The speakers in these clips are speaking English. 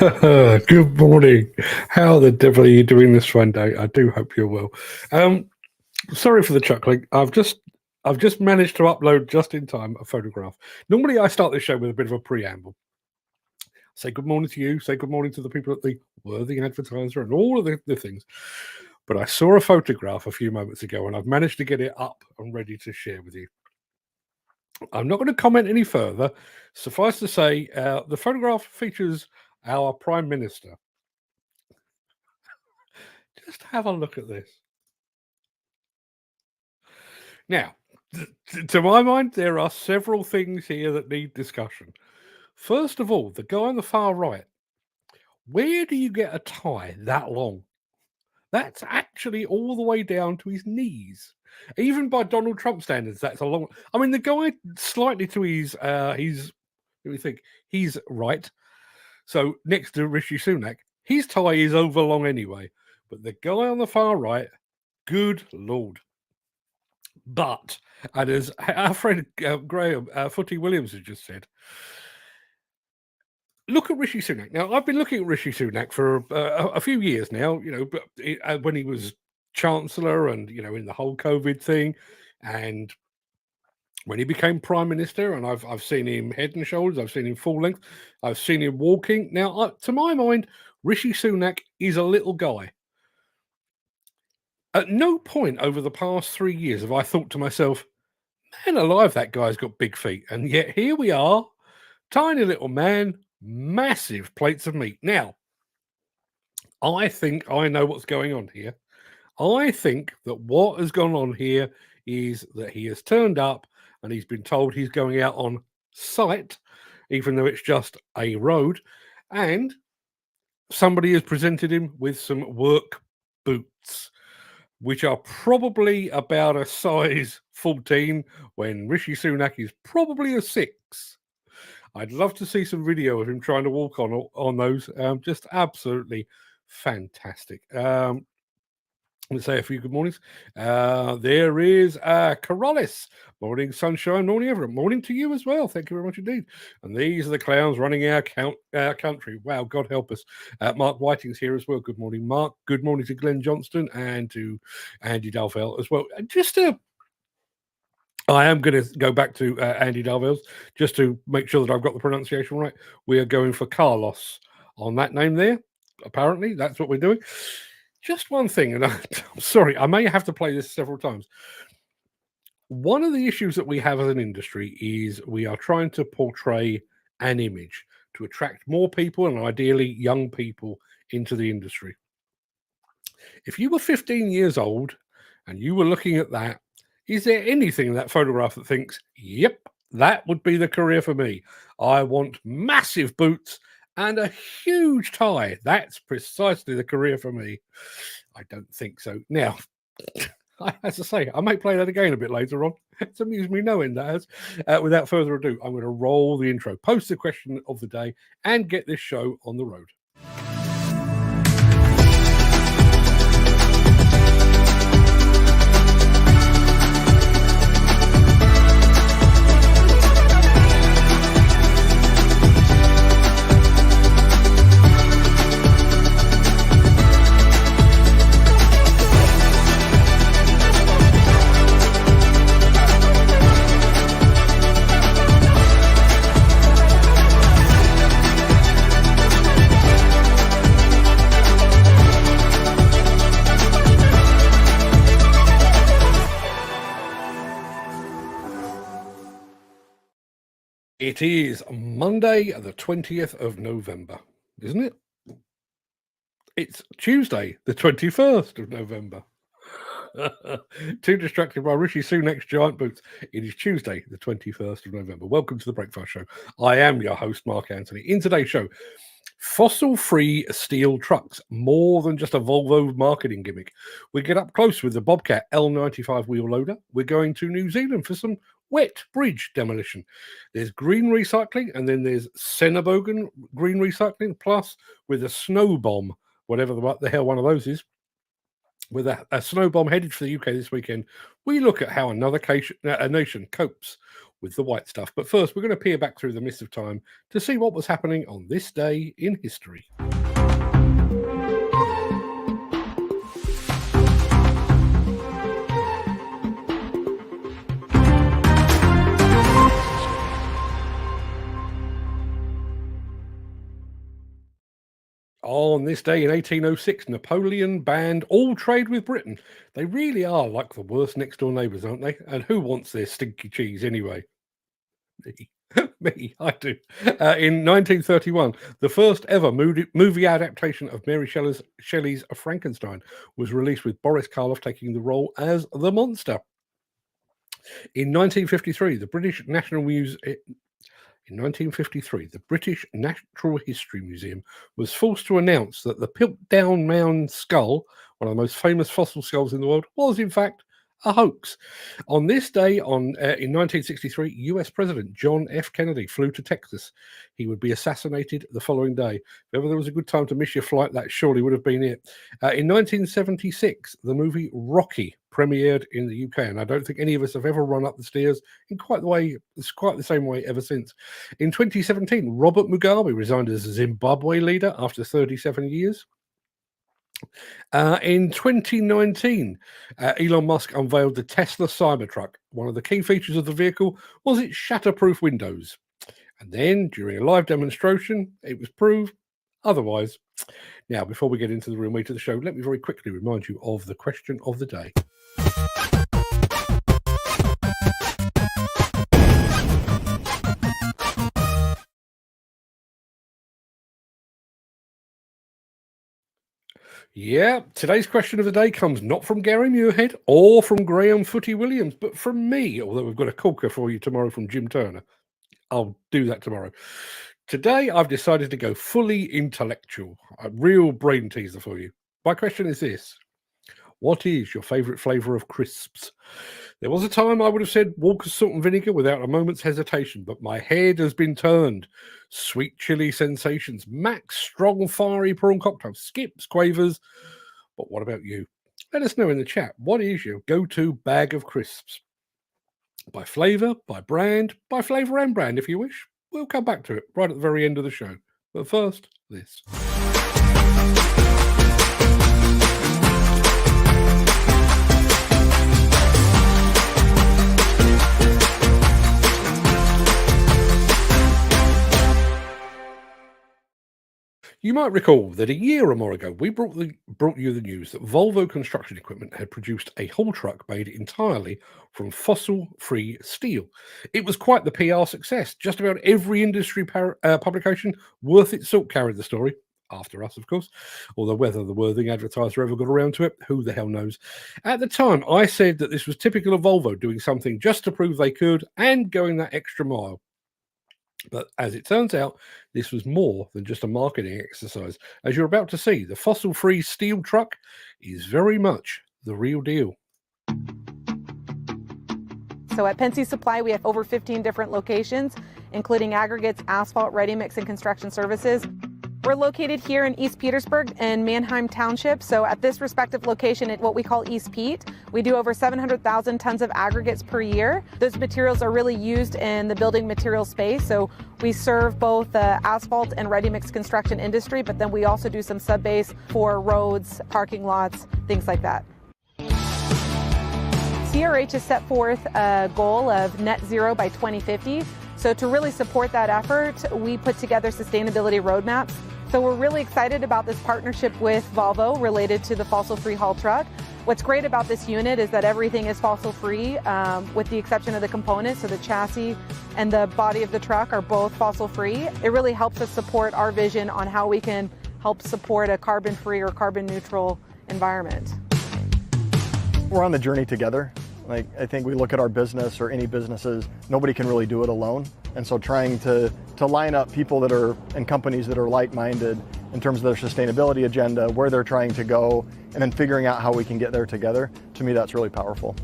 Good morning. How the devil are you doing this Sunday? I do hope you're well. Um, Sorry for the chuckling. I've just managed to upload just in time a photograph. Normally, I start this show with a bit of a preamble. Say good morning to you. Say good morning to the people at the Worthy Advertiser and all of the things. But I saw a photograph a few moments ago, and I've managed to get it up and ready to share with you. I'm not going to comment any further. Suffice to say, the photograph features our Prime Minister. Just have a look at this. Now, to my mind, there are several things here that need discussion. First of all, the guy on the far right, where do you get a tie that long? That's actually all the way down to his knees. Even by Donald Trump standards, that's a long. I mean, the guy slightly to his, let me think, he's right. So next to Rishi Sunak, his tie is over long anyway. But the guy on the far right, good lord. But, and as our friend Graham Footy Williams has just said, look at Rishi Sunak. Now, I've been looking at Rishi Sunak for a few years now, but when he was Chancellor and, in the whole COVID thing, and when he became Prime Minister, and I've seen him head and shoulders, I've seen him full length, I've seen him walking. Now, to my mind, Rishi Sunak is a little guy. At no point over the past 3 years have I thought to myself, man alive, that guy's got big feet. And yet here we are, tiny little man, massive plates of meat. Now, I think I know what's going on here. I think that what has gone on here is that he has turned up and he's been told he's going out on site, even though it's just a road. And somebody has presented him with some work boots, which are probably about a size 14 when Rishi Sunak is probably a 6. I'd love to see some video of him trying to walk on those. Just absolutely fantastic. Let's say a few good mornings. There is Corollis. Morning, sunshine. Morning, everyone. Morning to you as well. Thank you very much indeed. And these are the clowns running our country. Wow, God help us. Mark Whiting's here as well. Good morning, Mark. Good morning to Glenn Johnston and to Andy Dalvell as well. And I am going to go back to Andy Darvell's just to make sure that I've got the pronunciation right. We are going for Carlos on that name there. Apparently, that's what we're doing. Just one thing, and I'm sorry, I may have to play this several times. One of the issues that we have as an industry is we are trying to portray an image to attract more people and ideally young people into the industry. If you were 15 years old and you were looking at that, is there anything in that photograph that thinks, yep, that would be the career for me? I want massive boots and a huge tie. That's precisely the career for me. I don't think so. Now, as I say, I might play that again a bit later on. It's amused me knowing that. Without further ado, I'm going to roll the intro, post the question of the day, and get this show on the road. It is Monday, the 20th of November, isn't it? It's Tuesday, the 21st of November. Too distracted by Rishi Sunak's giant boots. It is Tuesday, the 21st of November. Welcome to the Breakfast Show. I am your host, Mark Anthony. In today's show, fossil-free steel trucks, more than just a Volvo marketing gimmick. We get up close with the Bobcat L95 wheel loader. We're going to New Zealand for some wet bridge demolition. There's green recycling, and then there's Sennebogen green recycling, plus with a snow bomb, whatever the hell one of those is. With a snow bomb headed for the UK this weekend, we look at how another nation copes with the white stuff. But first, we're going to peer back through the mist of time to see what was happening on this day in history. On this day in 1806, Napoleon banned all trade with Britain. They really are like the worst next-door neighbours, aren't they? And who wants their stinky cheese anyway? Me. Me, I do. In 1931, the first ever movie adaptation of Mary Shelley's Frankenstein was released, with Boris Karloff taking the role as the monster. In 1953, the British Natural History Museum was forced to announce that the Piltdown Mound skull, one of the most famous fossil skulls in the world, was in fact a hoax. On this day, in 1963, US President John F. Kennedy flew to Texas. He would be assassinated the following day. If ever there was a good time to miss your flight, that surely would have been it. In 1976, the movie Rocky premiered in the UK, and I don't think any of us have ever run up the stairs in quite the same way ever since. In 2017, Robert Mugabe resigned as a Zimbabwe leader after 37 years. In 2019, Elon Musk unveiled the Tesla Cybertruck. One of the key features of the vehicle was its shatterproof windows. And then, during a live demonstration, it was proved otherwise. Now, before we get into the real meat of the show, let me very quickly remind you of the question of the day. Yeah, today's question of the day comes not from Gary Muirhead or from Graham Footy Williams, but from me, although we've got a corker for you tomorrow from Jim Turner. I'll do that tomorrow. Today, I've decided to go fully intellectual, a real brain teaser for you. My question is this: what is your favourite flavour of crisps? There was a time I would have said Walker's salt and vinegar without a moment's hesitation, but my head has been turned. Sweet chili sensations, Mac's strong fiery prawn cocktail, Skips, Quavers. But what about you? Let us know in the chat. What is your go-to bag of crisps? By flavour, by brand, by flavour and brand, if you wish. We'll come back to it right at the very end of the show. But first, this. You might recall that a year or more ago, we brought you the news that Volvo Construction Equipment had produced a haul truck made entirely from fossil-free steel. It was quite the PR success. Just about every industry publication worth its salt carried the story. After us, of course. Although whether the worthing advertiser ever got around to it, who the hell knows. At the time, I said that this was typical of Volvo doing something just to prove they could and going that extra mile. But as it turns out, this was more than just a marketing exercise. As you're about to see, the fossil-free steel truck is very much the real deal. So at Pensy Supply, we have over 15 different locations, including aggregates, asphalt, ready mix, and construction services. We're located here in East Petersburg and Mannheim Township. So at this respective location at what we call East Pete, we do over 700,000 tons of aggregates per year. Those materials are really used in the building material space. So we serve both the asphalt and ready mix construction industry, but then we also do some sub-base for roads, parking lots, things like that. CRH has set forth a goal of net zero by 2050. So to really support that effort, we put together sustainability roadmaps. So we're really excited about this partnership with Volvo related to the fossil-free haul truck. What's great about this unit is that everything is fossil-free, with the exception of the components. So the chassis and the body of the truck are both fossil-free. It really helps us support our vision on how we can help support a carbon-free or carbon-neutral environment. We're on the journey together. I think we look at our business or any businesses, nobody can really do it alone. And so trying to line up people that are and companies that are like-minded in terms of their sustainability agenda, where they're trying to go, and then figuring out how we can get there together, to me that's really powerful.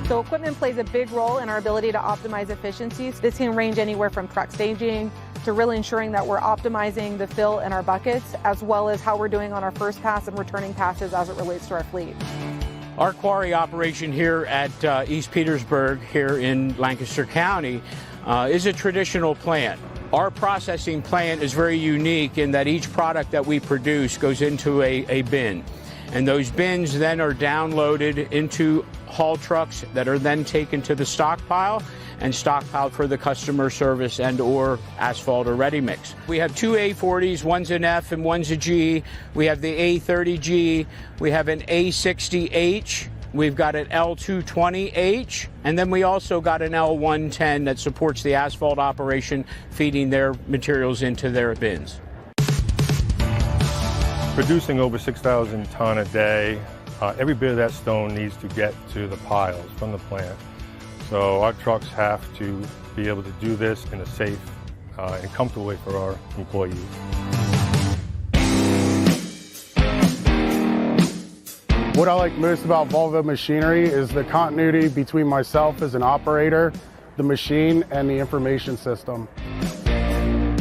So equipment plays a big role in our ability to optimize efficiencies. This can range anywhere from truck staging to really ensuring that we're optimizing the fill in our buckets, as well as how we're doing on our first pass and returning passes as it relates to our fleet. Our quarry operation here at East Petersburg here in Lancaster County is a traditional plant. Our processing plant is very unique in that each product that we produce goes into a bin. And those bins then are downloaded into haul trucks that are then taken to the stockpile and stockpiled for the customer service and or asphalt or ready mix. We have two A40s, one's an F and one's a G. We have the A30G, we have an A60H, we've got an L220H, and then we also got an L110 that supports the asphalt operation, feeding their materials into their bins. Producing over 6,000 ton a day, every bit of that stone needs to get to the piles from the plant. So our trucks have to be able to do this in a safe and comfortable way for our employees. What I like most about Volvo machinery is the continuity between myself as an operator, the machine, and the information system.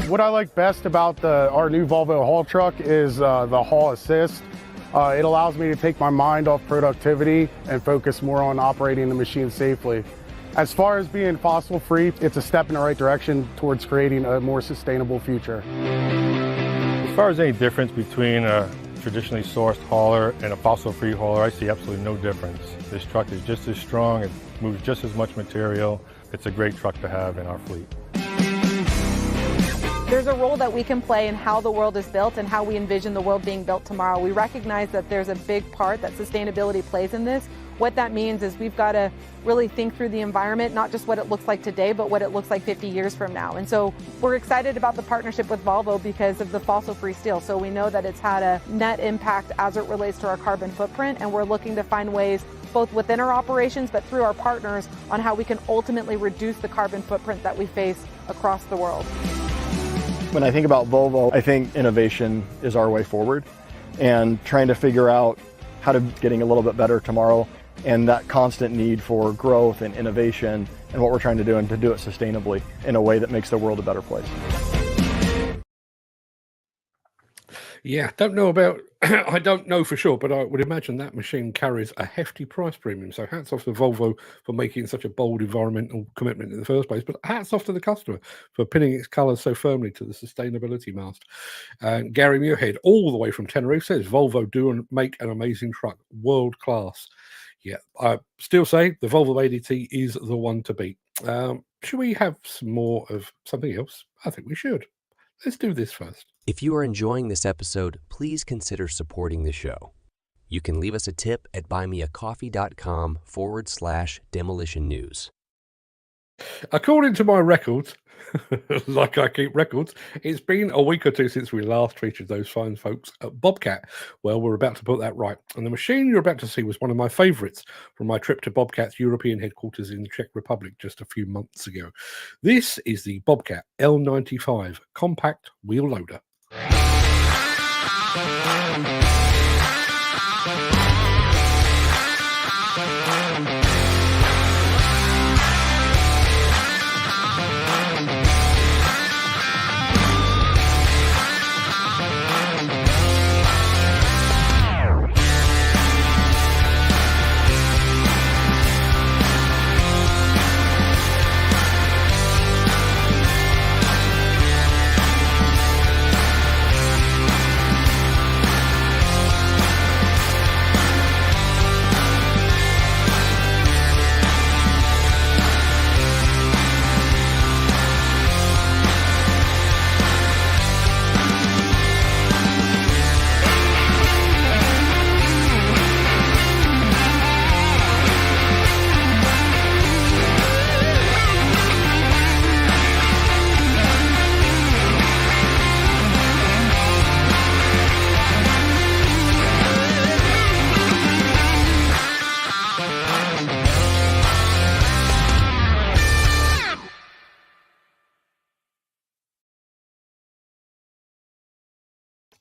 What I like best about our new Volvo haul truck is the haul assist. It allows me to take my mind off productivity and focus more on operating the machine safely. As far as being fossil free, it's a step in the right direction towards creating a more sustainable future. As far as any difference between a traditionally sourced hauler and a fossil free hauler, I see absolutely no difference. This truck is just as strong, it moves just as much material. It's a great truck to have in our fleet. There's a role that we can play in how the world is built and how we envision the world being built tomorrow. We recognize that there's a big part that sustainability plays in this. What that means is we've got to really think through the environment, not just what it looks like today, but what it looks like 50 years from now. And so we're excited about the partnership with Volvo because of the fossil-free steel. So we know that it's had a net impact as it relates to our carbon footprint, and we're looking to find ways both within our operations, but through our partners on how we can ultimately reduce the carbon footprint that we face across the world. When I think about Volvo, I think innovation is our way forward and trying to figure out how to getting a little bit better tomorrow, and that constant need for growth and innovation and what we're trying to do, and to do it sustainably in a way that makes the world a better place. Yeah, don't know about, I don't know for sure, but I would imagine that machine carries a hefty price premium. So hats off to Volvo for making such a bold environmental commitment in the first place, but hats off to the customer for pinning its colours so firmly to the sustainability mast. And Gary Muirhead, all the way from Tenerife, says Volvo do make an amazing truck, world class. Yeah, I still say the Volvo ADT is the one to beat. Should we have some more of something else? I think we should. Let's do this first. If you are enjoying this episode, please consider supporting the show. You can leave us a tip at buymeacoffee.com/demolition news. According to my records, like I keep records, it's been a week or two since we last featured those fine folks at Bobcat. Well, we're about to put that right. And the machine you're about to see was one of my favourites from my trip to Bobcat's European headquarters in the Czech Republic just a few months ago. This is the Bobcat L95 compact wheel loader.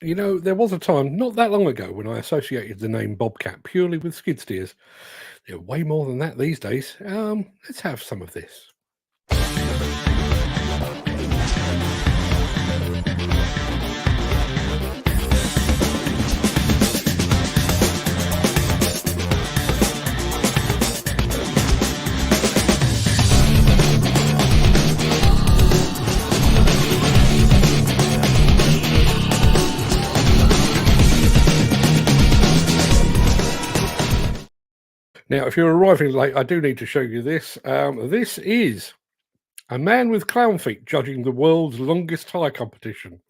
You know, there was a time not that long ago when I associated the name Bobcat purely with skid steers. They're way more than that these days. Let's have some of this. Now, if you're arriving late, I do need to show you this. This is a man with clown feet judging the world's longest tire competition.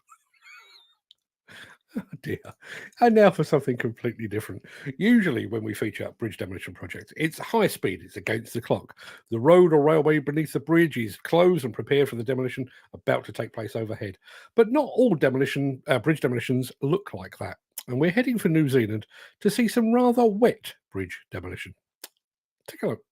Oh dear. And now for something completely different. Usually when we feature bridge demolition projects, it's high speed, it's against the clock. The road or railway beneath the bridge is closed and prepared for the demolition about to take place overhead. But not all bridge demolitions look like that. And we're heading for New Zealand to see some rather wet bridge demolition. Take a look.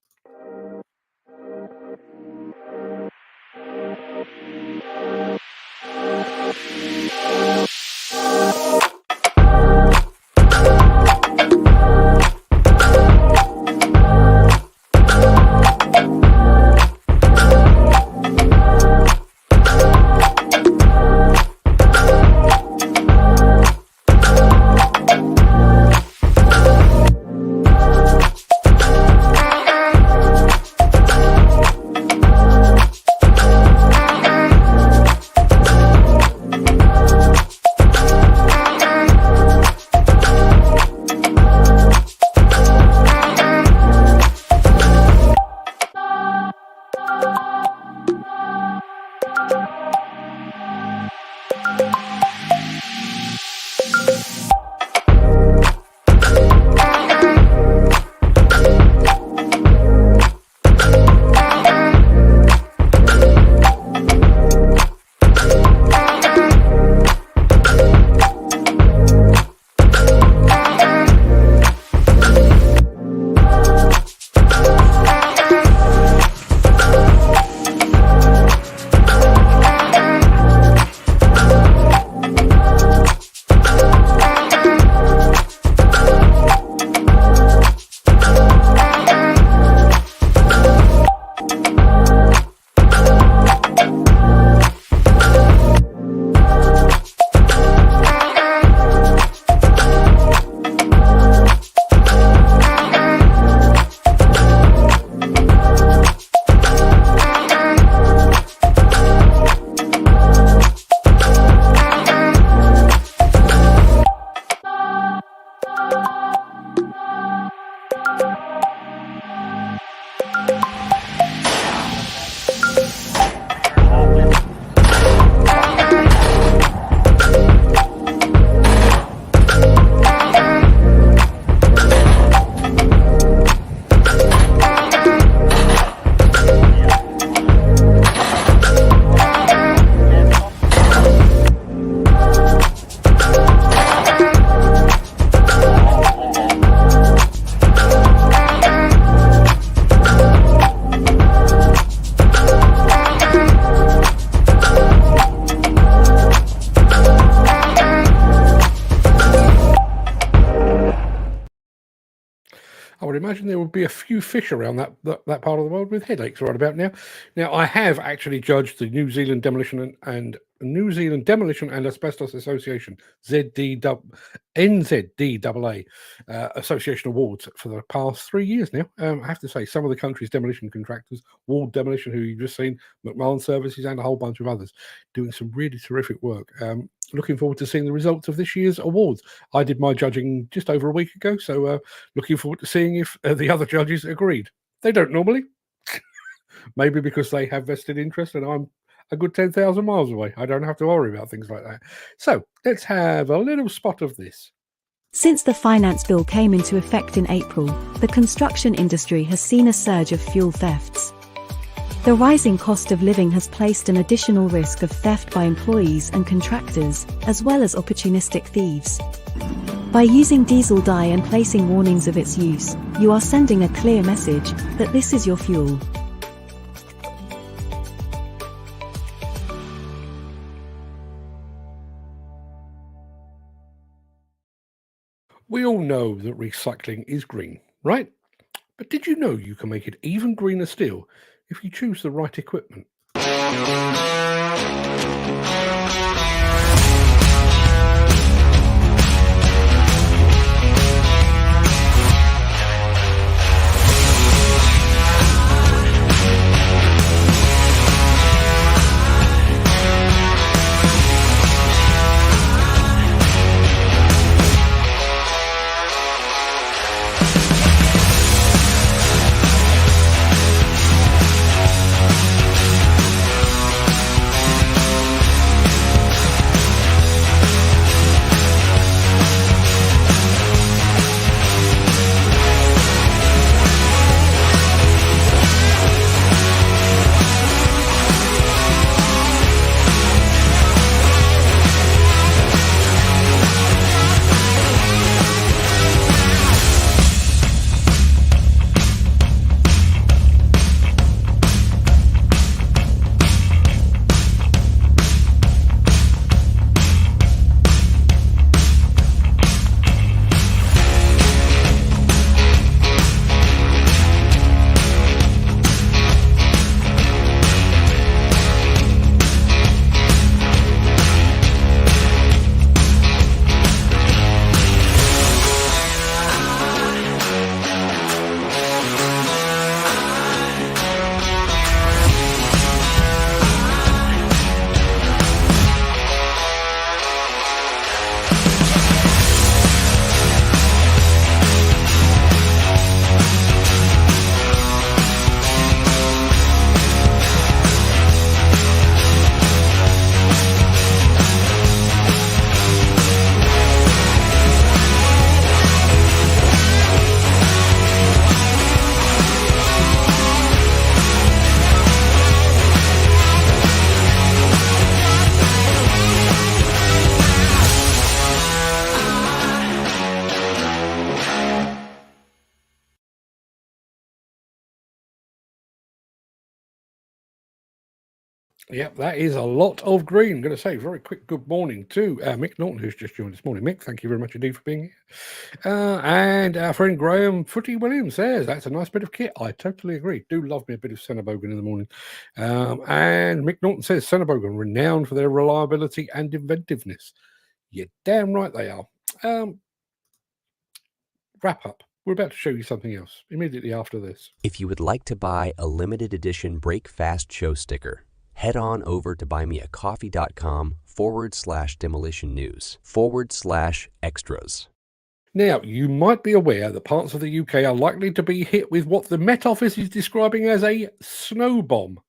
I would imagine there would be a few fish around that part of the world with headaches right about now. Now, I have actually judged the New Zealand Demolition and Asbestos Association, NZDAA Association Awards for the past 3 years now. I have to say, some of the country's demolition contractors, Ward Demolition, who you've just seen, McMahon Services, and a whole bunch of others, doing some really terrific work. Looking forward to seeing the results of this year's awards. I did my judging just over a week ago, so looking forward to seeing if the other judges agreed. They don't normally, maybe because they have vested interest and I'm a good 10,000 miles away. I don't have to worry about things like that. So let's have a little spot of this. Since the finance bill came into effect in April, the construction industry has seen a surge of fuel thefts. The rising cost of living has placed an additional risk of theft by employees and contractors, as well as opportunistic thieves. By using diesel dye and placing warnings of its use, you are sending a clear message that this is your fuel. We all know that recycling is green, right? But did you know you can make it even greener still if you choose the right equipment? Yep, that is a lot of green. I'm going to say very quick good morning to Mick Norton, who's just joined this morning. Mick, thank you very much indeed for being here. And our friend Graham Footy Williams says, that's a nice bit of kit. I totally agree. Do love me a bit of Sennebogen in the morning. And Mick Norton says, Sennebogen, renowned for their reliability and inventiveness. You're damn right they are. Wrap up. We're about to show you something else immediately after this. If you would like to buy a limited edition Break Fast show sticker, head on over to buymeacoffee.com/demolition news/extras. Now, you might be aware that parts of the UK are likely to be hit with what the Met Office is describing as a snow bomb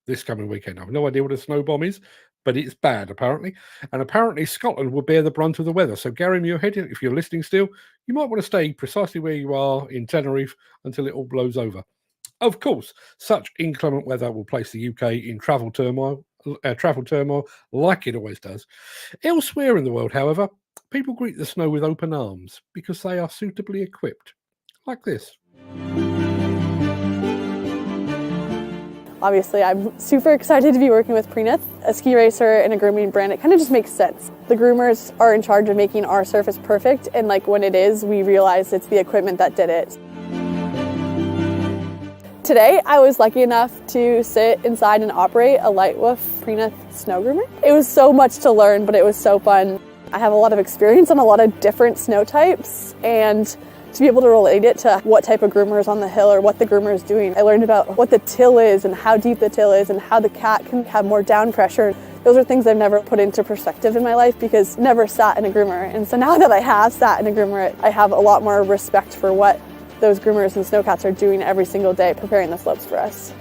this coming weekend. I have no idea what a snow bomb is, but it's bad, apparently. And apparently Scotland will bear the brunt of the weather. So, Gary Muirhead, if you're listening still, you might want to stay precisely where you are in Tenerife until it all blows over. Of course, such inclement weather will place the UK in travel turmoil like it always does. Elsewhere in the world, however, people greet the snow with open arms because they are suitably equipped, like this. Obviously, I'm super excited to be working with Preeneth, a ski racer and a grooming brand. It kind of just makes sense. The groomers are in charge of making our surface perfect, and like when it is, we realize it's the equipment that did it. Today, I was lucky enough to sit inside and operate a Lightwolf Preeneth snow groomer. It was so much to learn, but it was so fun. I have a lot of experience on a lot of different snow types, and to be able to relate it to what type of groomer is on the hill or what the groomer is doing. I learned about what the till is and how deep the till is and how the cat can have more down pressure. Those are things I've never put into perspective in my life because I never sat in a groomer. And so now that I have sat in a groomer, I have a lot more respect for what those groomers and snowcats are doing every single day preparing the slopes for us.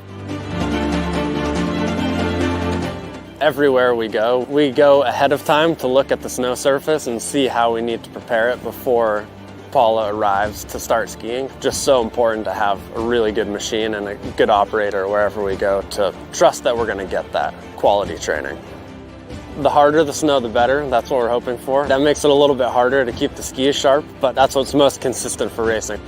Everywhere we go ahead of time to look at the snow surface and see how we need to prepare it before Paula arrives to start skiing. Just so important to have a really good machine and a good operator wherever we go to trust that we're going to get that quality training. The harder the snow, the better. That's what we're hoping for. That makes it a little bit harder to keep the skis sharp, but that's what's most consistent for racing.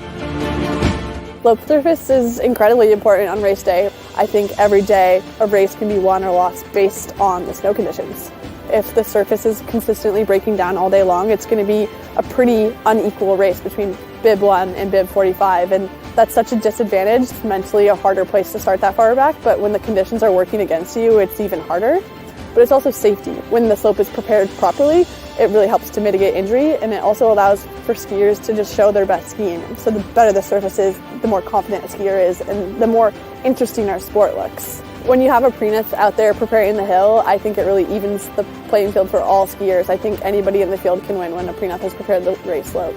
Slope surface is incredibly important on race day. I think every day a race can be won or lost based on the snow conditions. If the surface is consistently breaking down all day long, it's going to be a pretty unequal race between bib 1 and bib 45, and that's such a disadvantage. It's mentally a harder place to start that far back, but when the conditions are working against you, it's even harder. But it's also safety. When the slope is prepared properly, it really helps to mitigate injury, and it also allows for skiers to just show their best skiing. So the better the surface is, the more confident a skier is, and the more interesting our sport looks. When you have a Preeneth out there preparing the hill, I think it really evens the playing field for all skiers. I think anybody in the field can win when a Preeneth has prepared the race slope.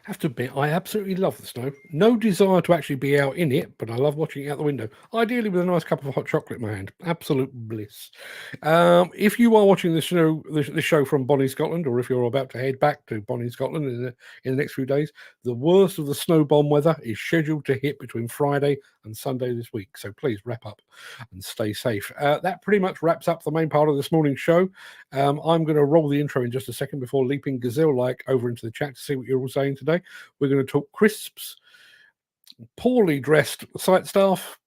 I have to admit, I absolutely love the snow. No desire to actually be out in it, but I love watching it out the window. Ideally with a nice cup of hot chocolate in my hand. Absolute bliss. If you are watching this show from Bonnie, Scotland, or if you're about to head back to Bonnie, Scotland in the next few days, the worst of the snow bomb weather is scheduled to hit between Friday and Sunday this week. So please wrap up and stay safe. That pretty much wraps up the main part of this morning's show. I'm going to roll the intro in just a second before leaping gazelle-like over into the chat to see what you're all saying today. We're going to talk crisps, poorly dressed site staff,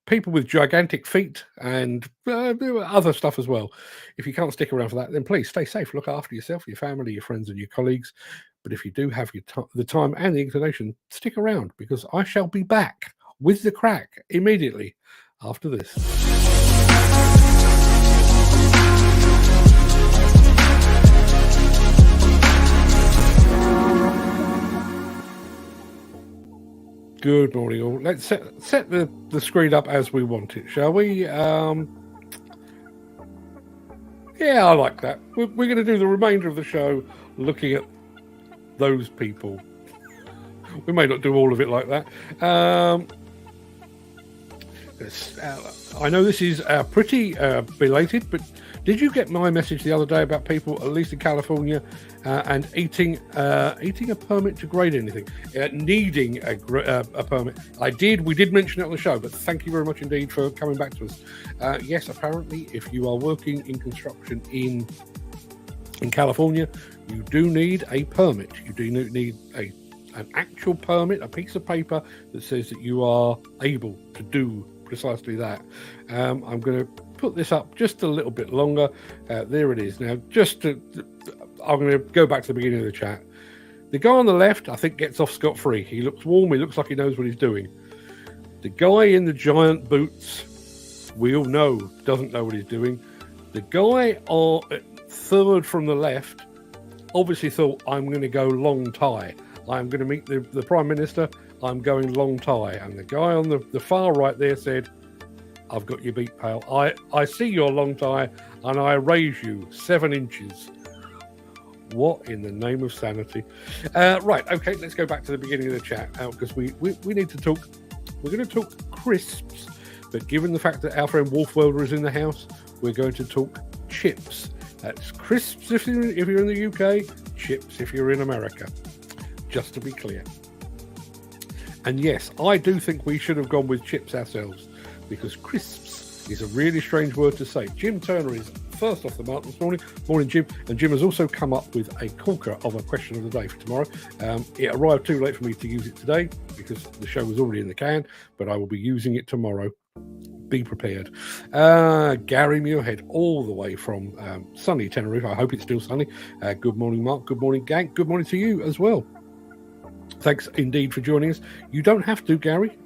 people with gigantic feet, and other stuff as well. If you can't stick around for that, then please stay safe. Look after yourself, your family, your friends, and your colleagues. But if you do have the time and the inclination, stick around because I shall be back with the Craic immediately after this. Good morning, all. Let's set the screen up as we want it, shall we? Yeah, I like that. We're going to do the remainder of the show looking at those people. We may not do all of it like that. I know this is pretty belated, but did you get my message the other day about people, at least in California, and eating a permit to grade anything, needing a permit? I did. We did mention it on the show, but thank you very much indeed for coming back to us. Yes, apparently, if you are working in construction in California, you do need a permit. You do need a an actual permit, a piece of paper that says that you are able to do precisely that. I'm going to put this up just a little bit longer. There it is. Now, I'm going to go back to the beginning of the chat. The guy on the left, I think, gets off scot-free. He looks warm. He looks like he knows what he's doing. The guy in the giant boots, we all know, doesn't know what he's doing. The guy third from the left obviously thought, I'm going to go long tie. I'm going to meet the Prime Minister. I'm going long tie. And the guy on the far right there said, I've got you beat, pal. I see your long tie and I raise you 7 inches. What in the name of sanity? Right, okay, let's go back to the beginning of the chat because we need to talk. We're going to talk crisps, but given the fact that our friend Wolf Welder is in the house, we're going to talk chips. That's crisps if you're in the UK, chips if you're in America. Just to be clear. And yes, I do think we should have gone with chips ourselves because crisps is a really strange word to say. Jim Turner is first off the mark this morning. Morning, Jim. And Jim has also come up with a corker of a question of the day for tomorrow. It arrived too late for me to use it today because the show was already in the can, but I will be using it tomorrow. Be prepared. Gary Muirhead, all the way from sunny Tenerife. I hope it's still sunny. Good morning, Mark. Good morning, gang. Good morning to you as well. Thanks indeed for joining us. You don't have to, Gary.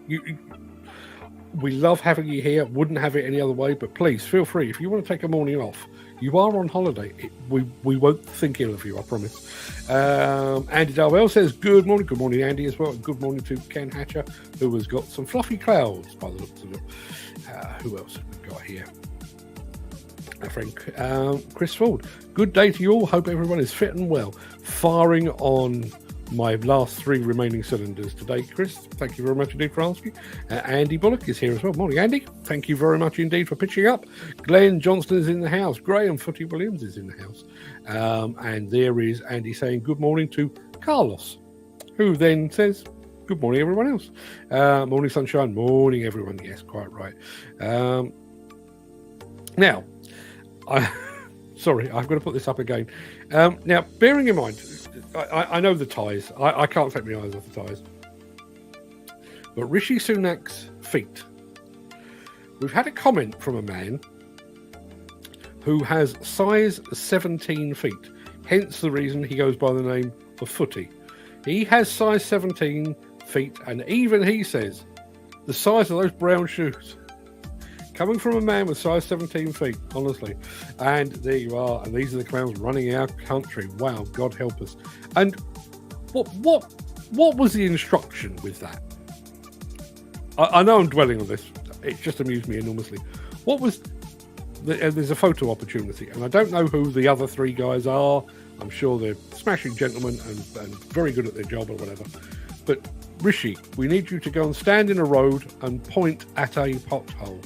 We love having you here. Wouldn't have it any other way, but please feel free. If you want to take a morning off, you are on holiday. We won't think ill of you, I promise. Andy Darwell says, good morning. Good morning, Andy, as well. Good morning to Ken Hatcher, who has got some fluffy clouds by the looks of it. Who else have we got here? Our friend Chris Ford. Good day to you all. Hope everyone is fit and well. Firing on my last 3 remaining cylinders today, Chris. Thank you very much indeed for asking. Andy Bullock is here as well. Morning, Andy. Thank you very much indeed for pitching up. Glenn Johnston is in the house. Graham Footy Williams is in the house. And there is Andy saying good morning to Carlos, who then says good morning, everyone else. Morning, sunshine. Morning, everyone. Yes, quite right. Now, sorry, I've got to put this up again. Now, bearing in mind, I know the ties. I can't take my eyes off the ties. But Rishi Sunak's feet. We've had a comment from a man who has size 17 feet. Hence the reason he goes by the name of Footy. He has size 17 feet, and even he says the size of those brown shoes. Coming from a man with size 17 feet, honestly. And there you are. And these are the clowns running our country. Wow, God help us. And what was the instruction with that? I know I'm dwelling on this. It just amused me enormously. What was... there's a photo opportunity. And I don't know who the other 3 guys are. I'm sure they're smashing gentlemen and very good at their job or whatever. But Rishi, we need you to go and stand in a road and point at a pothole.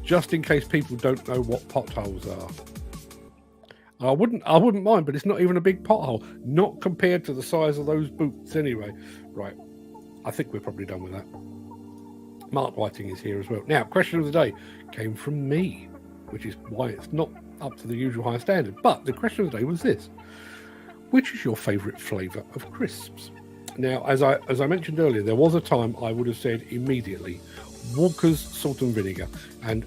Just in case people don't know what potholes are. I wouldn't mind, but it's not even a big pothole. Not compared to the size of those boots anyway. Right. I think we're probably done with that. Mark Whiting is here as well. Now, question of the day came from me, which is why it's not up to the usual high standard. But the question of the day was this. Which is your favourite flavour of crisps? Now, as I mentioned earlier, there was a time I would have said immediately Walker's salt and vinegar. And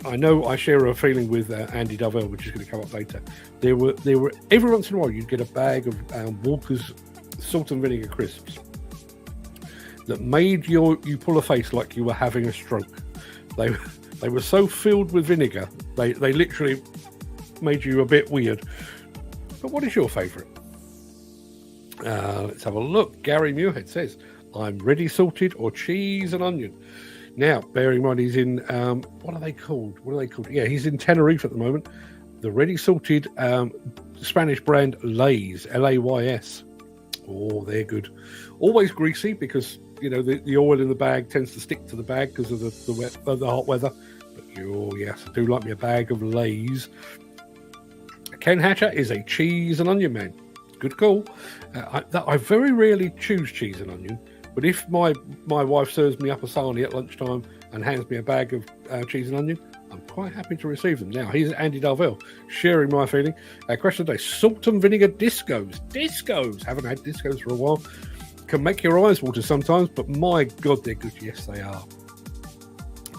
I know I share a feeling with Andy Dovell, which is going to come up later. There were every once in a while you'd get a bag of Walker's salt and vinegar crisps that made you pull a face like you were having a stroke. They were so filled with vinegar, they literally made you a bit weird. But what is your favourite? Let's have a look. Gary Muirhead says, I'm ready salted or cheese and onion. Now, bearing in mind he's in, what are they called? Yeah, he's in Tenerife at the moment. The ready salted Spanish brand Lays, Lays. Oh, they're good. Always greasy because, you know, the oil in the bag tends to stick to the bag because of the hot weather. But yes, I do like me a bag of Lays. Ken Hatcher is a cheese and onion man. Good call. I very rarely choose cheese and onion. But if my wife serves me up a sarnie at lunchtime and hands me a bag of cheese and onion, I'm quite happy to receive them. Now, here's Andy Darvell sharing my feeling. Question of the day, salt and vinegar discos. Discos! Haven't had discos for a while. can make your eyes water sometimes, but my God, they're good. Yes, they are.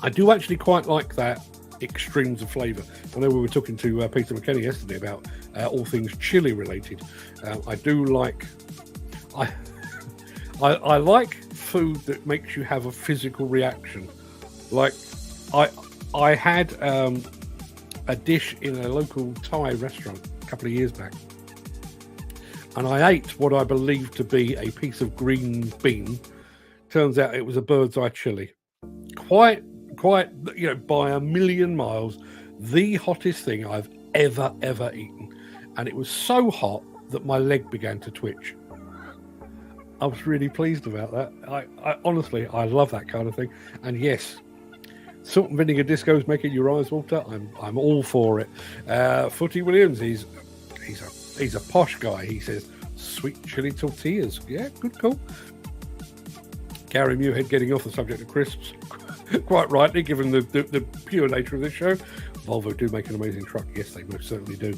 I do actually quite like that extremes of flavour. I know we were talking to Peter McKenna yesterday about all things chili related. I do like... I like food that makes you have a physical reaction. Like, I had a dish in a local Thai restaurant a couple of years back, and I ate what I believed to be a piece of green bean. Turns out it was a bird's eye chili. Quite, by a million miles, the hottest thing I've ever eaten. And it was so hot that my leg began to twitch. I was really pleased about that. I honestly, I love that kind of thing. And yes, salt and vinegar discos making your eyes water. I'm all for it. Footy Williams, he's a posh guy. He says sweet chili tortillas. Yeah, good call. Gary Muirhead getting off the subject of crisps, quite rightly, given the pure nature of this show. Volvo do make an amazing truck. Yes, they most certainly do.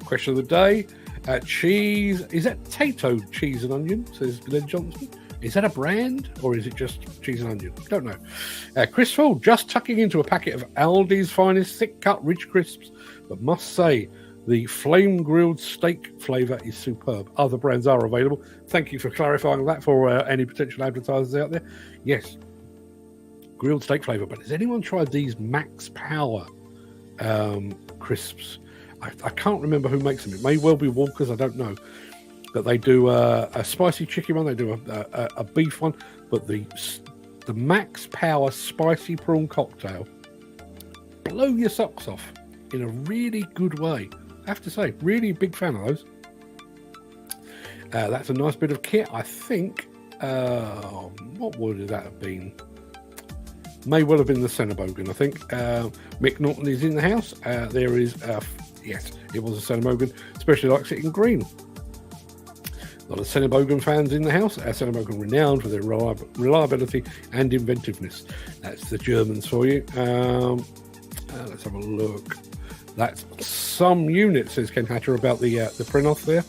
Question of the day. Cheese. Is that Tato cheese and onion? Says Glenn Johnson. Is that a brand or is it just cheese and onion? Don't know. Chris Full, just tucking into a packet of Aldi's finest thick cut rich crisps, but must say the flame grilled steak flavour is superb. Other brands are available. Thank you for clarifying that for any potential advertisers out there. Yes, grilled steak flavour. But has anyone tried these Max Power crisps? I can't remember who makes them. It may well be Walker's, I don't know. But they do a spicy chicken one, they do a beef one. But the Max Power spicy prawn cocktail, blow your socks off in a really good way. I have to say, really big fan of those. That's a nice bit of kit. I think, what would that have been? May well have been the Sennebogen, I think. Mick Norton is in the house. There is, yes, it was a Sennebogen, especially likes it in green. A lot of Sennebogen fans in the house. Sennebogen renowned for their reliability and inventiveness. That's the Germans for you. Let's have a look. That's some unit, says Ken Hatcher, about the print off there.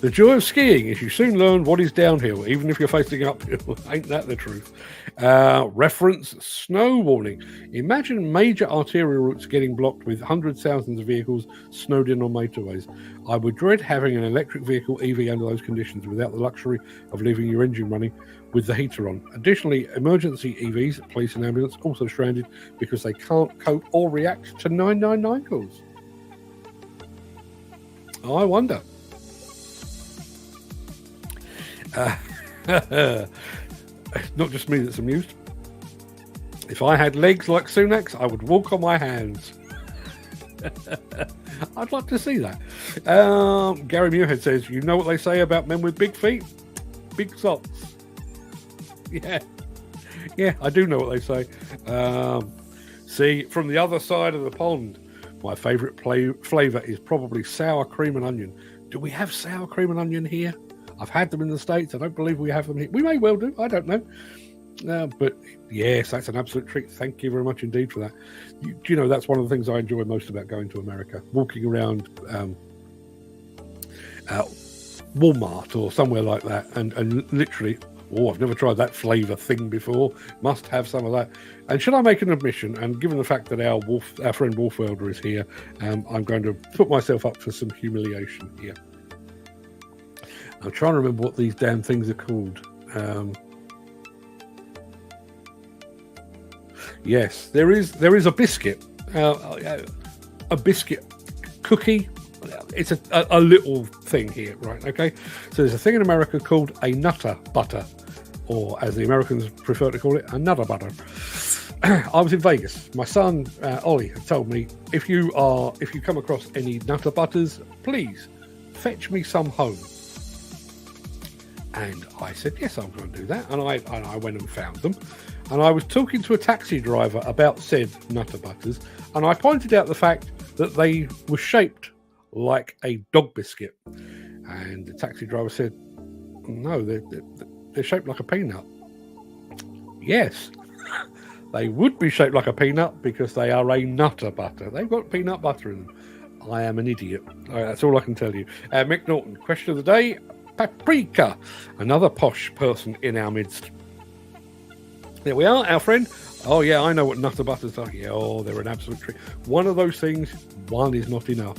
The joy of skiing is you soon learn what is downhill, even if you're facing uphill. Ain't that the truth? Reference snow warning. Imagine major arterial routes getting blocked with hundreds, thousands of vehicles snowed in on motorways. I would dread having an electric vehicle EV under those conditions without the luxury of leaving your engine running with the heater on. Additionally, emergency EVs, police and ambulance, also stranded because they can't cope or react to 999 calls. I wonder. Not just me that's amused. If I had legs like Sunak's, I would walk on my hands. I'd like to see that. Gary Muirhead says, you know what they say about men with big feet? Big socks. Yeah, I do know what they say. See, from the other side of the pond, my favourite flavour is probably sour cream and onion. Do we have sour cream and onion here? I've had them in the States. I don't believe we have them here. We may well do. I don't know. But yes, that's an absolute treat. Thank you very much indeed for that. You know, that's one of the things I enjoy most about going to America. Walking around Walmart or somewhere like that and literally, I've never tried that flavour thing before. Must have some of that. And should I make an admission? And given the fact that our friend Wolf Welder is here, I'm going to put myself up for some humiliation here. I'm trying to remember what these damn things are called. Yes, there is a biscuit, a biscuit cookie. It's a little thing here, right? Okay, so there's a thing in America called a nutter butter, or as the Americans prefer to call it, a nutter butter. I was in Vegas. My son Ollie had told me if you come across any nutter butters, please fetch me some home. And I said, yes, I'm going to do that. And I went and found them. And I was talking to a taxi driver about said nutter butters. And I pointed out the fact that they were shaped like a dog biscuit. And the taxi driver said, no, they're shaped like a peanut. Yes, they would be shaped like a peanut because they are a nutter butter. They've got peanut butter in them. I am an idiot. That's all I can tell you. Mick Norton, question of the day. Paprika, another posh person in our midst. There we are, our friend. Oh, yeah, I know what nutter butters are. Yeah, oh, they're an absolute treat. One of those things, 1 is not enough.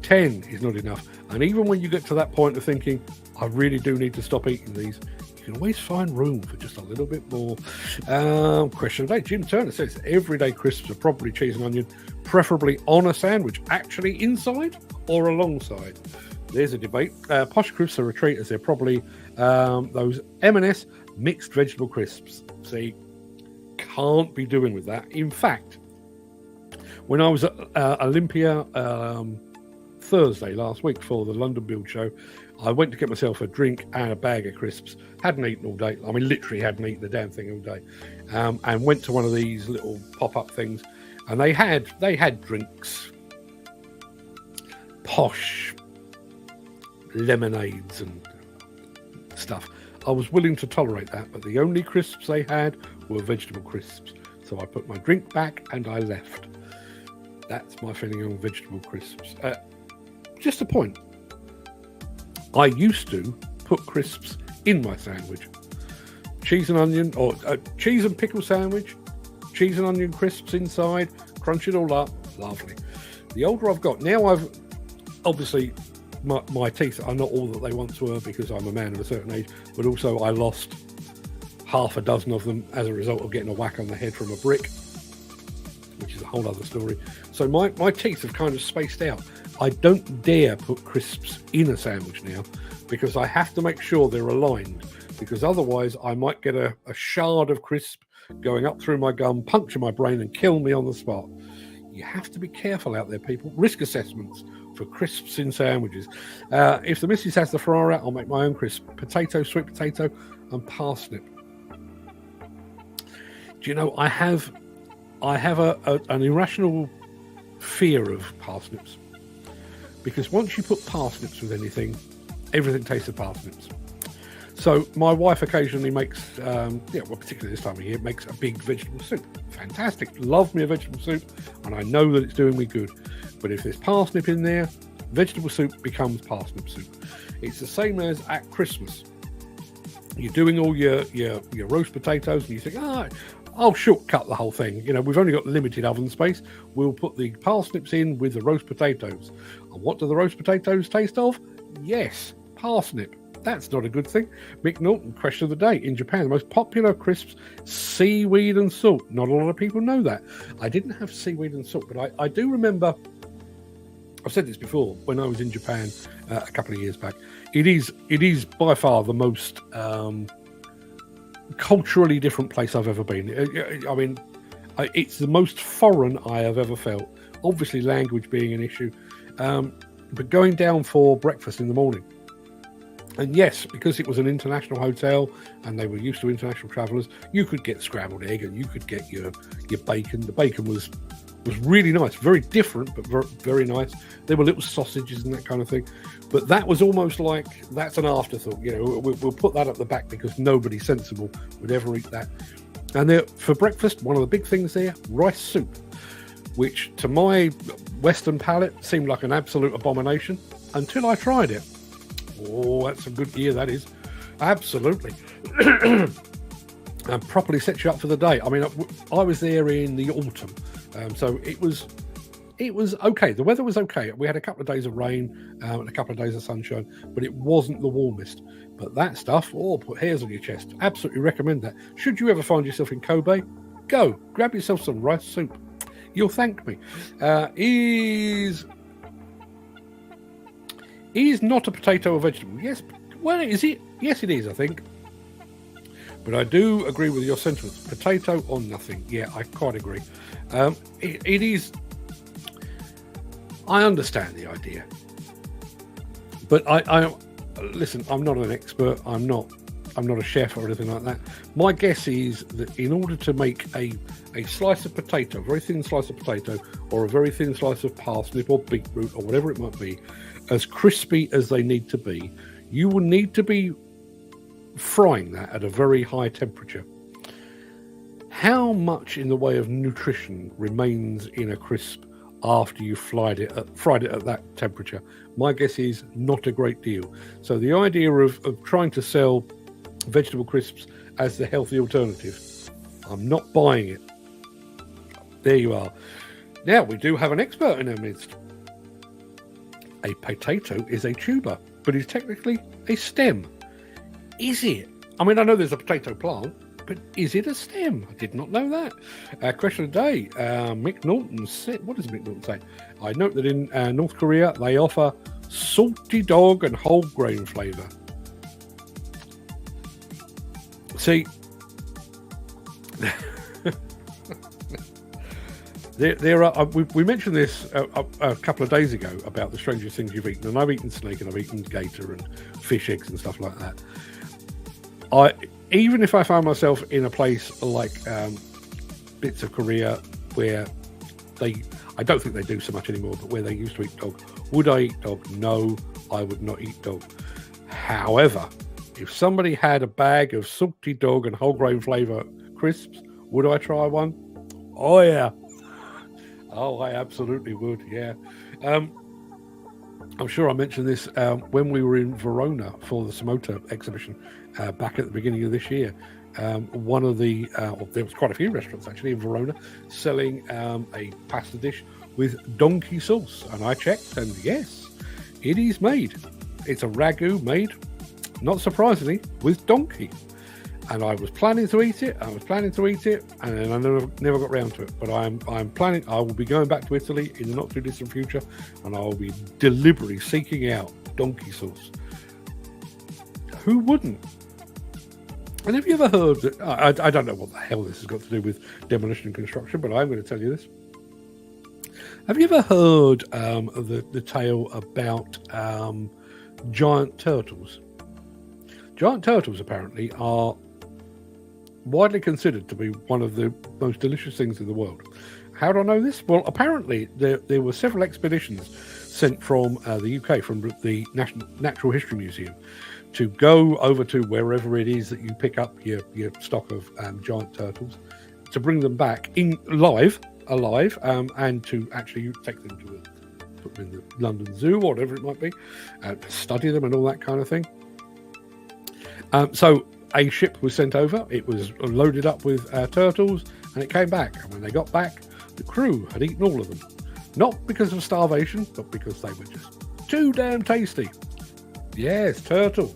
10 is not enough. And even when you get to that point of thinking, I really do need to stop eating these, you can always find room for just a little bit more. Question of the day. Jim Turner says, everyday crisps are probably cheese and onion, preferably on a sandwich, actually inside or alongside. There's a debate. Posh crisps are a treat as they're probably those M&S mixed vegetable crisps. See, can't be doing with that. In fact, when I was at Olympia Thursday last week for the London Build Show, I went to get myself a drink and a bag of crisps. Hadn't eaten all day. I mean, literally hadn't eaten the damn thing all day. And went to one of these little pop-up things, and they had drinks, posh lemonades and stuff. I was willing to tolerate that, but the only crisps they had were vegetable crisps. So I put my drink back and I left. That's my feeling on vegetable crisps. Just a point. I used to put crisps in my sandwich. Cheese and onion, or cheese and pickle sandwich, cheese and onion crisps inside, crunch it all up, lovely. The older I've got, now I've, obviously, my teeth are not all that they once were because I'm a man of a certain age, but also I lost half a dozen of them as a result of getting a whack on the head from a brick, which is a whole other story. So my teeth have kind of spaced out. I don't dare put crisps in a sandwich now because I have to make sure they're aligned, because otherwise I might get a shard of crisp going up through my gum, puncture my brain and kill me on the spot. You have to be careful out there, people. Risk assessments for crisps in sandwiches. If the missus has the fryer out, I'll make my own crisp. Potato, sweet potato and parsnip. Do you know, I have an irrational fear of parsnips, because once you put parsnips with anything, everything tastes of parsnips. So my wife occasionally makes, particularly this time of year, makes a big vegetable soup. Fantastic. Love me a vegetable soup, and I know that it's doing me good. But if there's parsnip in there, vegetable soup becomes parsnip soup. It's the same as at Christmas. You're doing all your roast potatoes, and you think, I'll shortcut the whole thing. You know, we've only got limited oven space. We'll put the parsnips in with the roast potatoes. And what do the roast potatoes taste of? Yes, parsnip. That's not a good thing. Mick Norton, question of the day. In Japan, the most popular crisps, seaweed and salt. Not a lot of people know that. I didn't have seaweed and salt, but I do remember, I've said this before, when I was in Japan a couple of years back, it is by far the most culturally different place I've ever been. I mean, it's the most foreign I have ever felt. Obviously, language being an issue. But going down for breakfast in the morning, and yes, because it was an international hotel and they were used to international travellers, you could get scrambled egg and you could get your bacon. The bacon was really nice, very different, but very nice. There were little sausages and that kind of thing. But that was almost like, that's an afterthought. You know, we'll put that at the back because nobody sensible would ever eat that. And there, for breakfast, one of the big things there, rice soup, which to my Western palate seemed like an absolute abomination until I tried it. Oh, that's some good gear, that is. Absolutely. And properly sets you up for the day. I mean, I was there in the autumn, so it was okay. The weather was okay. We had a couple of days of rain and a couple of days of sunshine, but it wasn't the warmest. But that stuff, put hairs on your chest. Absolutely recommend that. Should you ever find yourself in Kobe, go, grab yourself some rice soup. You'll thank me. Is not a potato a vegetable? Yes. Well, is it? Yes, it is, I think. But I do agree with your sentiments. Potato or nothing. Yeah, I quite agree. It is. I understand the idea. But I listen, I'm not an expert. I'm not a chef or anything like that. My guess is that in order to make a slice of potato, a very thin slice of potato, or a very thin slice of parsnip or beetroot or whatever it might be, as crispy as they need to be, you will need to be frying that at a very high temperature. How much in the way of nutrition remains in a crisp after you fried it at that temperature? My guess is not a great deal. So the idea of trying to sell vegetable crisps as the healthy alternative, I'm not buying it. There you are. Now, we do have an expert in our midst. A potato is a tuber, but is technically a stem. Is it? I mean, I know there's a potato plant, but is it a stem? I did not know that. Question of the day. Mick Norton said, what does Mick Norton say? I note that in North Korea, they offer salty dog and whole grain flavour. See, there are. We mentioned this a couple of days ago about the strangest things you've eaten, and I've eaten snake and I've eaten gator and fish eggs and stuff like that. Even if I found myself in a place like bits of Korea where I don't think they do so much anymore, but where they used to eat dog, would I eat dog? No, I would not eat dog. However, if somebody had a bag of salty dog and whole grain flavour crisps, would I try one? Oh yeah. Oh, I absolutely would. Yeah. I'm sure I mentioned this when we were in Verona for the Samosa exhibition back at the beginning of this year. One of the, there was quite a few restaurants actually in Verona selling a pasta dish with donkey sauce. And I checked, and yes, it is made. It's a ragu made, not surprisingly, with donkey. And I was planning to eat it, and then I never got round to it. But I'm planning, I will be going back to Italy in the not too distant future, and I will be deliberately seeking out donkey sauce. Who wouldn't? And have you ever heard that, I don't know what the hell this has got to do with demolition and construction, but I'm going to tell you this. Have you ever heard the tale about giant turtles? Giant turtles apparently are widely considered to be one of the most delicious things in the world. How do I know this? Well, apparently there were several expeditions sent from the UK, from the Natural History Museum, to go over to wherever it is that you pick up your stock of giant turtles, to bring them back alive, and to actually take them put them in the London Zoo or whatever it might be, study them and all that kind of thing. So a ship was sent over. It was loaded up with turtles, and it came back. And when they got back, the crew had eaten all of them. Not because of starvation, but because they were just too damn tasty. Yes, turtle.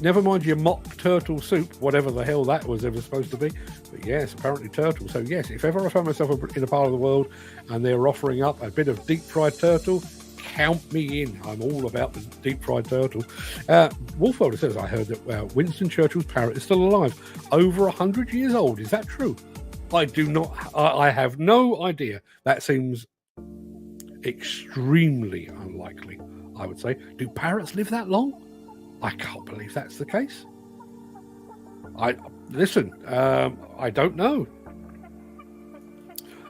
Never mind your mock turtle soup, whatever the hell that was ever supposed to be. But yes, apparently turtle. So yes, if ever I found myself in a part of the world and they're offering up a bit of deep fried turtle, count me in. I'm all about the deep fried turtle. Wolfwelder says, I heard that Winston Churchill's parrot is still alive, over 100 years old. Is that true? I have no idea. That seems extremely unlikely, I would say. Do parrots live that long? I can't believe that's the case. I don't know.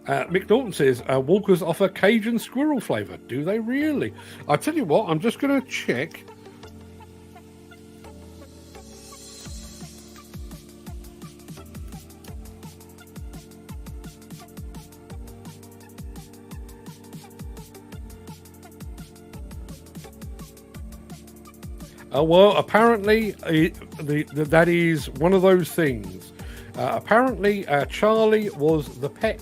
Mick Norton says, Walkers offer Cajun squirrel flavour. Do they really? I'll tell you what, I'm just going to check. Well, apparently that is one of those things. Apparently, Charlie was the pet.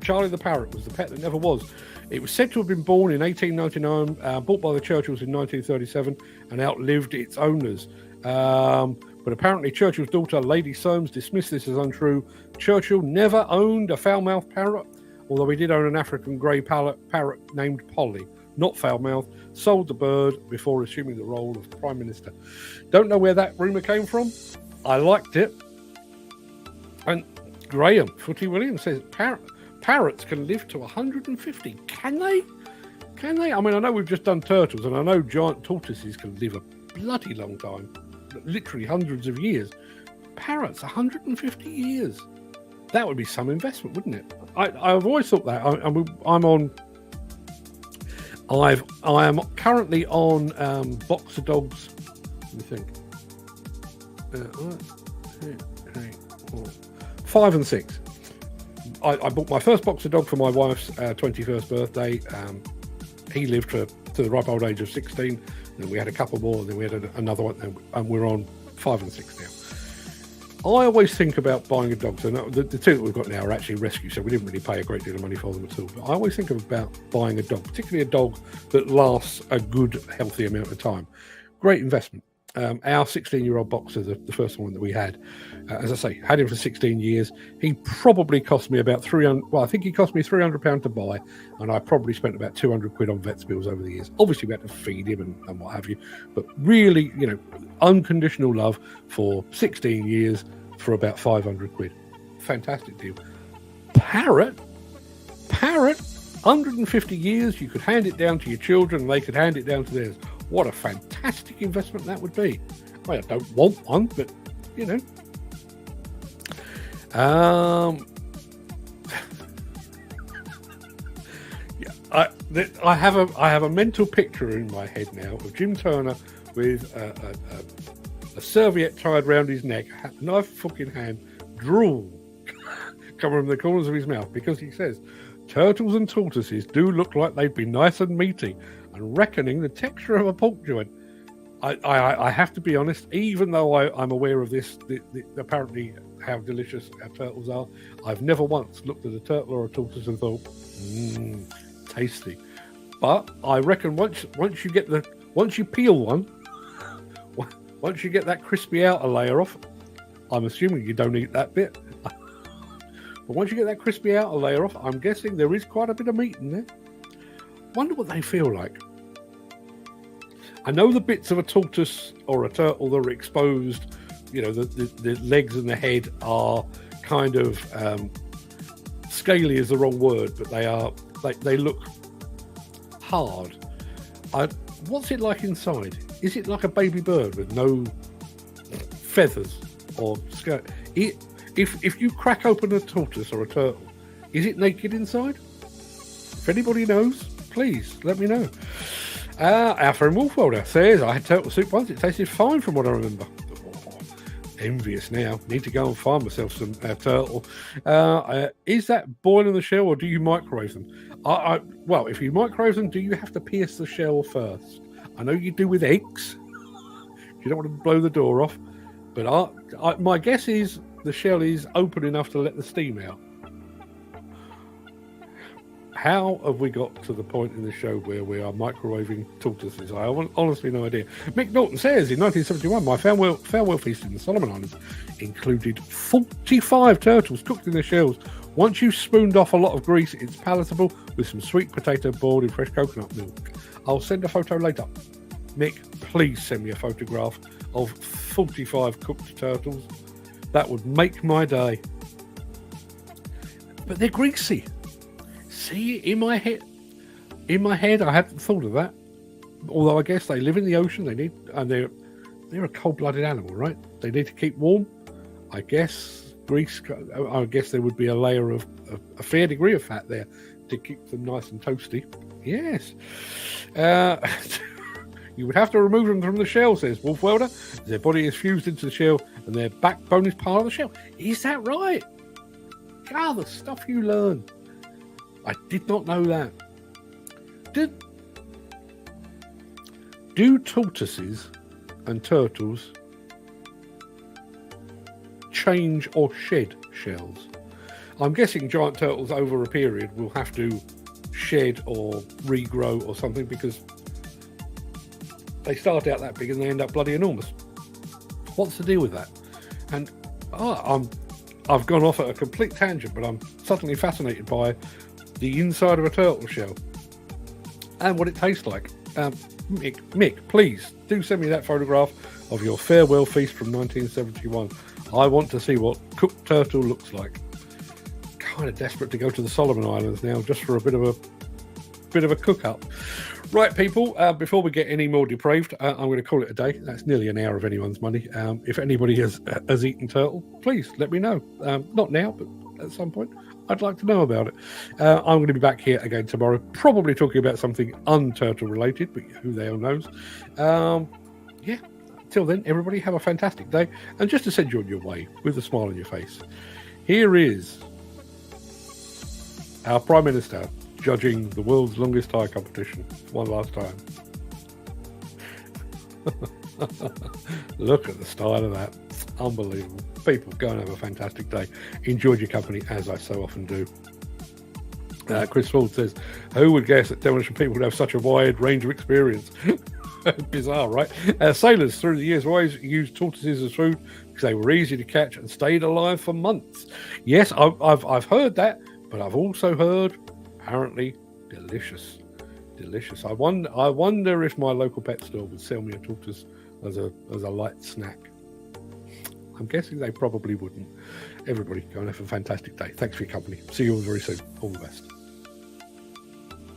Charlie the parrot was the pet that never was. It was said to have been born in 1899, bought by the Churchills in 1937, and outlived its owners. But apparently Churchill's daughter, Lady Soames, dismissed this as untrue. Churchill never owned a foul-mouthed parrot, although he did own an African grey parrot named Polly, not foul-mouthed, sold the bird before assuming the role of Prime Minister. Don't know where that rumour came from. I liked it. And Graham, Footy Williams, says, parrots can live to 150. Can they? I mean, I know we've just done turtles, and I know giant tortoises can live a bloody long time, literally hundreds of years. Parrots, 150 years. That would be some investment, wouldn't it? I've always thought that. I am currently on Boxer Dogs. Let me think. 5 and 6. I bought my first boxer dog for my wife's 21st birthday. He lived to the ripe old age of 16. Then we had a couple more, and then we had another one, and we're on 5 and 6 now. I always think about buying a dog. So the two that we've got now are actually rescue, so we didn't really pay a great deal of money for them at all. But I always think about buying a dog, particularly a dog that lasts a good, healthy amount of time. Great investment. Our 16-year-old boxer, the first one that we had, as I say, had him for 16 years. He probably cost me about I think he cost me £300 to buy, and I probably spent about 200 quid on vet's bills over the years. Obviously, we had to feed him and what have you, but really, unconditional love for 16 years for about 500 quid. Fantastic deal. Parrot, 150 years, you could hand it down to your children, and they could hand it down to theirs. What a fantastic investment that would be. I don't want one, but I have a mental picture in my head now of Jim Turner with a serviette tied round his neck, a knife fucking hand, drool coming from the corners of his mouth, because he says, turtles and tortoises do look like they'd be nice and meaty, and reckoning the texture of a pork joint. I have to be honest, even though I'm aware of this, apparently how delicious our turtles are, I've never once looked at a turtle or a tortoise and thought, tasty. But I reckon once you peel one, once you get that crispy outer layer off, I'm assuming you don't eat that bit. But once you get that crispy outer layer off, I'm guessing there is quite a bit of meat in there. Wonder what they feel like. I know the bits of a tortoise or a turtle that are exposed, the legs and the head are kind of scaly is the wrong word, but they look hard. What's it like inside? Is it like a baby bird with no feathers or skirt? If you crack open a tortoise or a turtle, is it naked inside? If anybody knows, please let me know. Our friend Wolfwelder says, I had turtle soup once, it tasted fine from what I remember. Oh, envious now. Need to go and find myself some turtle. Is that boiling the shell, or do you microwave them? Well, if you microwave them, do you have to pierce the shell first? I know you do with eggs. You don't want to blow the door off. But my guess is the shell is open enough to let the steam out. How have we got to the point in the show where we are microwaving tortoises? I have honestly no idea. Mick Norton says, in 1971, my farewell feast in the Solomon Islands included 45 turtles cooked in their shells. Once you've spooned off a lot of grease, it's palatable with some sweet potato boiled in fresh coconut milk. I'll send a photo later. Mick, please send me a photograph of 45 cooked turtles. That would make my day. But they're greasy. See, in my head, I hadn't thought of that. Although I guess they live in the ocean, they're a cold-blooded animal, right? They need to keep warm. I guess there would be a layer of a fair degree of fat there to keep them nice and toasty. Yes. You would have to remove them from the shell, says Wolfwelder. Their body is fused into the shell and their backbone is part of the shell. Is that right? God, the stuff you learn. I did not know that. Do tortoises and turtles change or shed shells? I'm guessing giant turtles over a period will have to shed or regrow or something, because they start out that big and they end up bloody enormous. What's the deal with that? And I've gone off at a complete tangent, but I'm suddenly fascinated by the inside of a turtle shell and what it tastes like. Mick, please do send me that photograph of your farewell feast from 1971. I want to see what cooked turtle looks like. Kind of desperate to go to the Solomon Islands now, just for a bit of a cook up. Right, people, before we get any more depraved, I'm going to call it a day. That's nearly an hour of anyone's money. If anybody has eaten turtle, please let me know. Not now, but at some point. I'd like to know about it. I'm going to be back here again tomorrow, probably talking about something un-turtle related, but who the hell knows. Yeah, till then, everybody have a fantastic day. And just to send you on your way with a smile on your face, here is Our Prime Minister judging the world's longest tyre competition one last time. Look at the style of that. Unbelievable. People, go and have a fantastic day. Enjoyed your company, as I so often do. Chris Ford says, who would guess that demolition people would have such a wide range of experience? Bizarre, right? Sailors through the years always used tortoises as food because they were easy to catch and stayed alive for months. Yes, I've heard that, but I've also heard apparently delicious. I wonder if my local pet store would sell me a tortoise as a light snack. I'm guessing they probably wouldn't. Everybody, go and have a fantastic day. Thanks for your company. See you all very soon. All the best.